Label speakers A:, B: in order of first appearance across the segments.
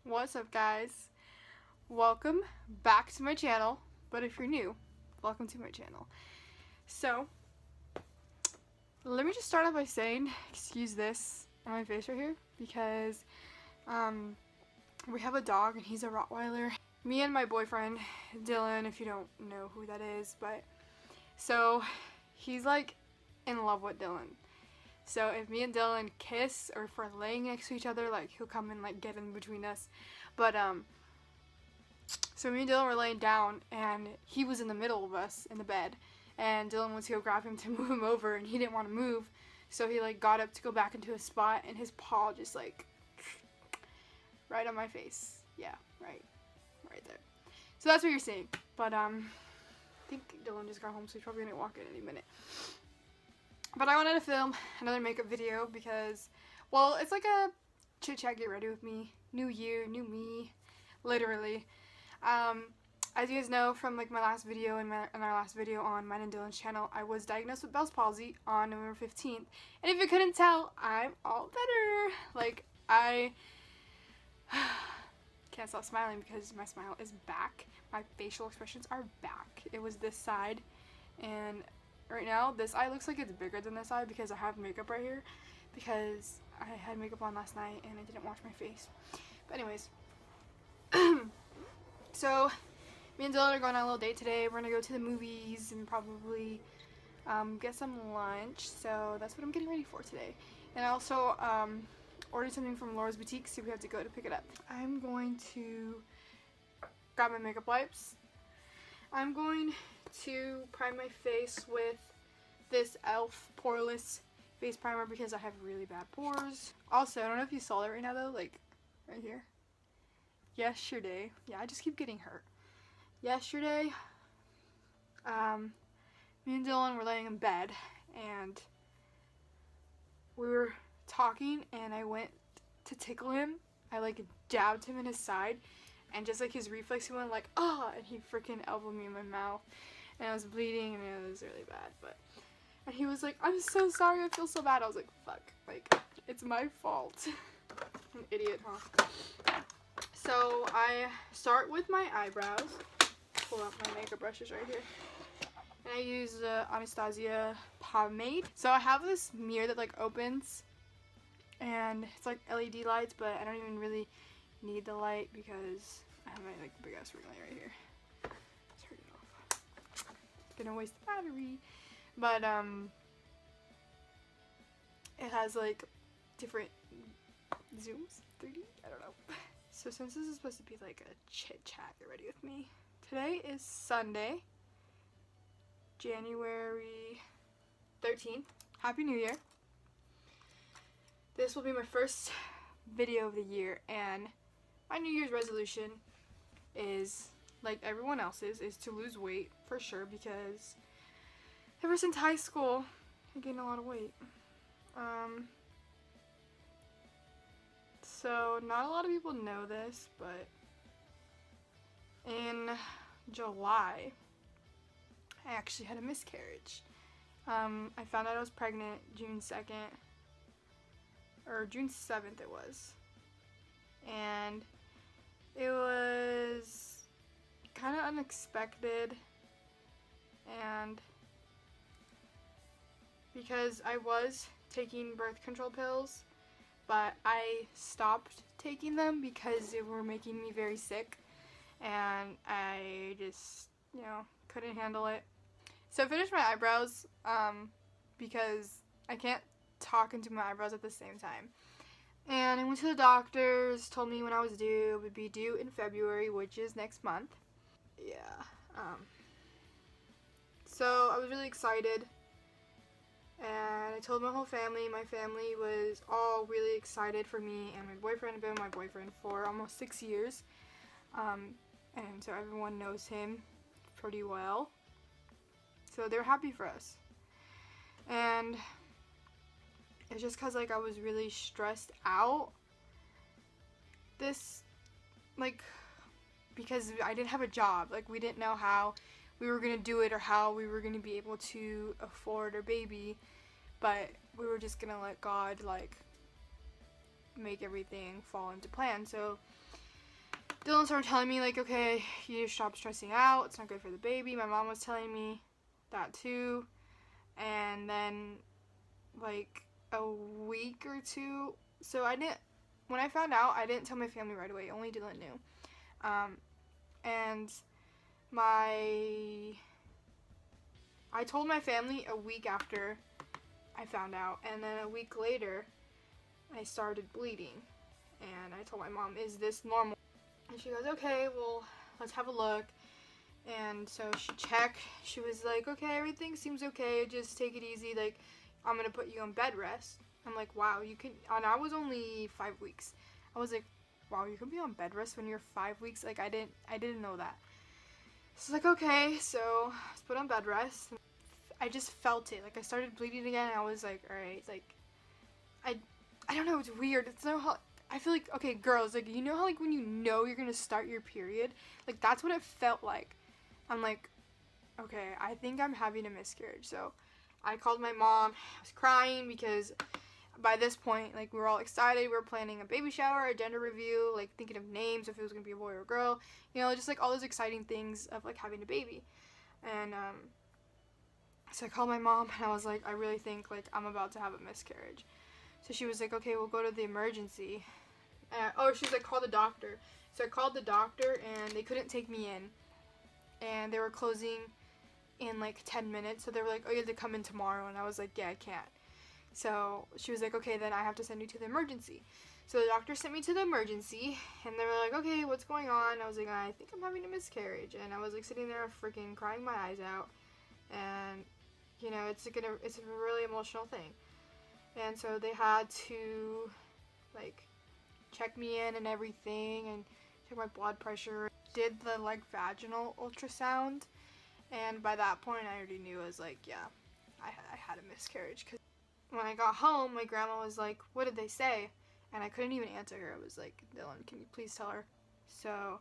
A: What's up, guys? Welcome back to my channel, but if you're new, welcome to my channel. So, let me just start off by saying, excuse this on my face right here, because we have a dog and he's a Rottweiler. Me and my boyfriend, Dylan, if you don't know who that is, but so he's like in love with Dylan. So if me and Dylan kiss or if we're laying next to each other, like he'll come and like get in between us. But so me and Dylan were laying down and he was in the middle of us in the bed, and Dylan went to go grab him to move him over and he didn't want to move, so he like got up to go back into his spot and his paw just like right on my face. Yeah, right there. So that's what you're seeing. But I think Dylan just got home, so he's probably gonna walk in any minute. But I wanted to film another makeup video because, well, it's like a chit chat get ready with me. New year, new me, literally. As you guys know from like my last video and our last video on mine and Dylan's channel, I was diagnosed with Bell's palsy on November 15th. And if you couldn't tell, I'm all better. Like, I can't stop smiling because my smile is back. My facial expressions are back. It was this side, and right now this eye looks like it's bigger than this eye because I have makeup right here, because I had makeup on last night and I didn't wash my face. But anyways, so me and Dylan are going on a little date today. We're gonna go to the movies and probably get some lunch, so that's what I'm getting ready for today. And I also ordered something from Laura's Boutique, so we have to go to pick it up. I'm going to grab my makeup wipes. I'm going to prime my face with this e.l.f. poreless face primer because I have really bad pores. Also, I don't know if you saw that right now though, like right here. Yesterday, yeah, I just keep getting hurt. Yesterday, me and Dylan were laying in bed and we were talking and I went to tickle him. I like jabbed him in his side, and just like his reflex, he went like, ah, and he freaking elbowed me in my mouth. And I was bleeding and it was really bad, and he was like, I'm so sorry, I feel so bad. I was like, fuck, like, it's my fault. I'm an idiot, huh? So I start with my eyebrows. Pull out my makeup brushes right here. And I use the Anastasia pomade. So I have this mirror that like opens, and it's like LED lights, but I don't even really need the light because I have my like big ass ring light right here. Turn it off. Gonna waste the battery. But it has like different zooms, 3D, I don't know. So since this is supposed to be like a chit chat, get ready with me. Today is Sunday, January 13th. Happy New Year. This will be my first video of the year, and my New Year's resolution is, like everyone else's, is to lose weight for sure, because ever since high school I gained a lot of weight. So not a lot of people know this, but in July I actually had a miscarriage. I found out I was pregnant June 2nd, or June 7th it was, and it was kind of unexpected, and because I was taking birth control pills, but I stopped taking them because they were making me very sick, and I just, you know, couldn't handle it. So I finished my eyebrows because I can't talk and do my eyebrows at the same time. And I went to the doctors, told me when I was due. It would be due in February, which is next month. Yeah. So I was really excited, and I told my whole family. My family was all really excited for me and my boyfriend. I've been with my boyfriend for almost 6 years, and so everyone knows him pretty well. So they were happy for us, and it's just because like I was really stressed out this, like, because I didn't have a job. Like, we didn't know how we were gonna do it or how we were gonna be able to afford our baby, but we were just gonna let God like make everything fall into plan. So Dylan started telling me, like, okay, you need to stop stressing out. It's not good for the baby. My mom was telling me that too. And then, like, a week or two. So when I found out, I didn't tell my family right away. Only Dylan knew. And I told my family a week after I found out. And then a week later, I started bleeding. And I told my mom, is this normal? And she goes, okay, well, let's have a look. And so she checked. She was like, okay, everything seems okay. Just take it easy. Like, I'm going to put you on bed rest. I'm like, wow, you can. And I was only 5 weeks. I was like, wow, you can be on bed rest when you're 5 weeks. Like, I didn't know that. So I was like, okay. So I was put on bed rest. I just felt it. Like, I started bleeding again. And I was like, all right. Like, I don't know. It's weird. It's no how. I feel like, okay, girls, like, you know how, like, when you know you're gonna start your period? Like, that's what it felt like. I'm like, okay, I think I'm having a miscarriage. So I called my mom. I was crying because by this point, like, we were all excited. We were planning a baby shower, a gender review, like, thinking of names, if it was gonna be a boy or a girl. You know, just, like, all those exciting things of, like, having a baby. And, so I called my mom, and I was like, I really think, like, I'm about to have a miscarriage. So she was like, okay, we'll go to the emergency. She was like, call the doctor. So I called the doctor, and they couldn't take me in. And they were closing in, like, 10 minutes. So they were like, oh, you have to come in tomorrow. And I was like, yeah, I can't. So she was like, okay, then I have to send you to the emergency. So the doctor sent me to the emergency, and they were like, okay, what's going on? I was like, I think I'm having a miscarriage. And I was, like, sitting there freaking crying my eyes out. And, you know, it's a really emotional thing. And so they had to, like, check me in and everything and check my blood pressure. Did the, like, vaginal ultrasound. And by that point, I already knew. I was like, yeah, I had a miscarriage. Because when I got home, my grandma was like, what did they say? And I couldn't even answer her. I was like, Dylan, can you please tell her? So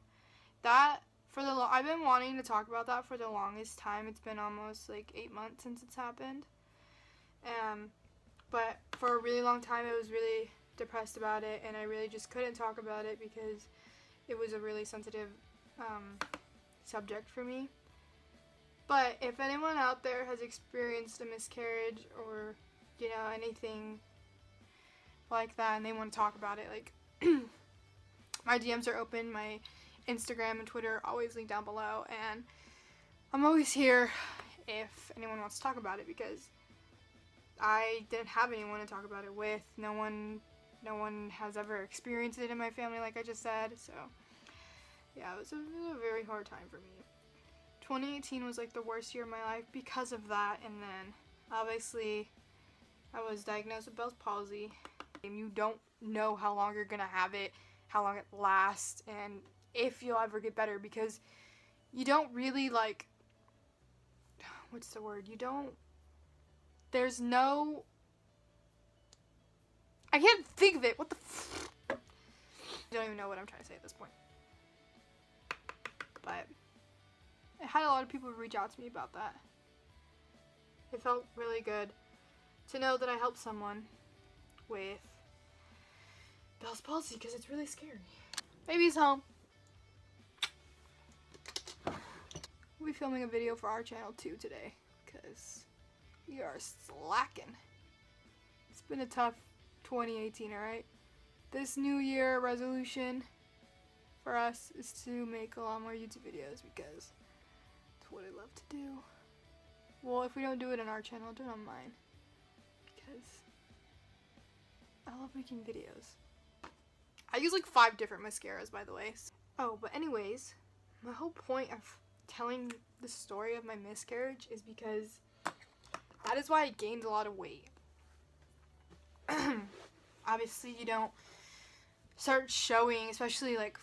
A: that, I've been wanting to talk about that for the longest time. It's been almost, like, 8 months since it's happened. But for a really long time, I was really depressed about it, and I really just couldn't talk about it because it was a really sensitive subject for me. But if anyone out there has experienced a miscarriage or, you know, anything like that, and they want to talk about it, like, my DMs are open. My Instagram and Twitter are always linked down below, and I'm always here if anyone wants to talk about it, because I didn't have anyone to talk about it with. No one has ever experienced it in my family, like I just said. So yeah, it was a very hard time for me. 2018 was, like, the worst year of my life because of that. And then obviously I was diagnosed with Bell's palsy. And you don't know how long you're gonna have it, how long it lasts, and if you'll ever get better, because you don't really, like, what's the word? There's no, I can't think of it. What the I don't even know what I'm trying to say at this point. But I had a lot of people reach out to me about that. It felt really good to know that I helped someone with Bell's palsy, because it's really scary. Baby's home. We'll be filming a video for our channel too today, because we are slacking. It's been a tough 2018, alright? This new year resolution for us is to make a lot more YouTube videos, because it's what I love to do. Well, if we don't do it on our channel, I'll do it on mine, because I love making videos. I use, like, 5 different mascaras, by the way. Oh, but anyways, my whole point of telling the story of my miscarriage is because that is why I gained a lot of weight. Obviously, you don't start showing, especially, like,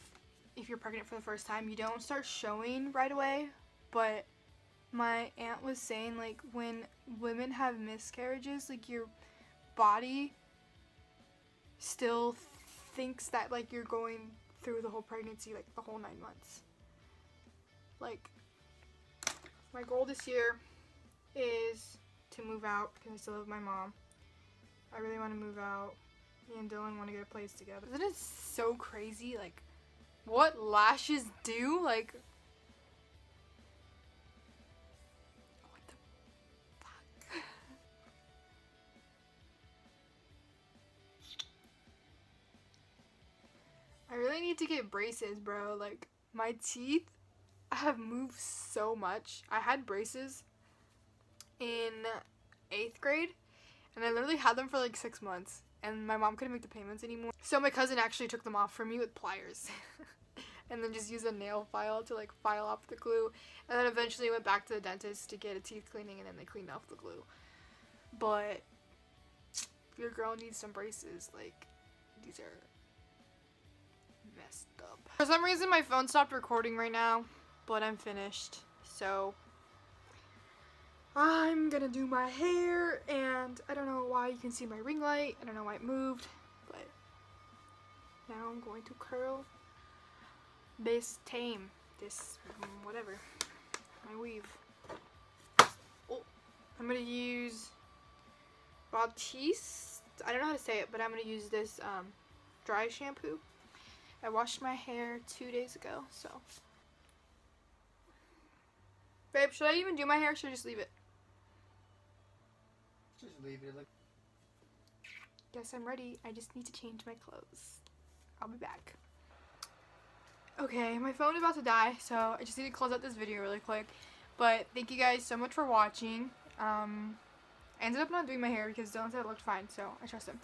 A: if you're pregnant for the first time, you don't start showing right away. But my aunt was saying, like, when women have miscarriages, like, your body still thinks that, like, you're going through the whole pregnancy, like, the whole 9 months. Like, my goal this year is to move out, because I still live with my mom. I really want to move out. Me and Dylan want to get a place together. Isn't it so crazy, like, what lashes do? Like, what the fuck? I really need to get braces, bro. Like, my teeth have moved so much. I had braces in 8th grade, and I literally had them for like 6 months, and my mom couldn't make the payments anymore. So my cousin actually took them off for me with pliers. And then just used a nail file to like file off the glue. And then eventually went back to the dentist to get a teeth cleaning, and then they cleaned off the glue. But your girl needs some braces. Like, these are messed up. For some reason my phone stopped recording right now, but I'm finished. So I'm gonna do my hair, and I don't know why you can see my ring light. I don't know why it moved, but now I'm going to curl this whatever, my weave. Oh, I'm gonna use Baptiste. I don't know how to say it, but I'm gonna use this dry shampoo. I washed my hair 2 days ago, so. Babe, should I even do my hair or should I just leave it?
B: Just leave it like.
A: Guess I'm ready. I just need to change my clothes. I'll be back. Okay, my phone is about to die, so I just need to close out this video really quick. But thank you guys so much for watching. I ended up not doing my hair because Dylan said it looked fine, so I trust him.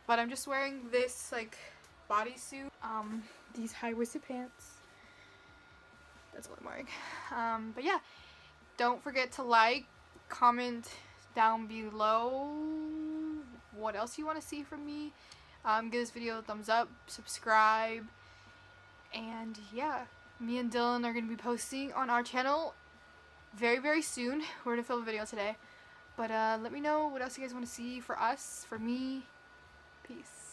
A: But I'm just wearing this like bodysuit, these high-waisted pants. That's what I'm wearing. But yeah, don't forget to like, comment down below what else you want to see from me. Give this video a thumbs up, subscribe. And yeah, me and Dylan are going to be posting on our channel very, very soon. We're going to film a video today. But let me know what else you guys want to see for us, for me. Peace.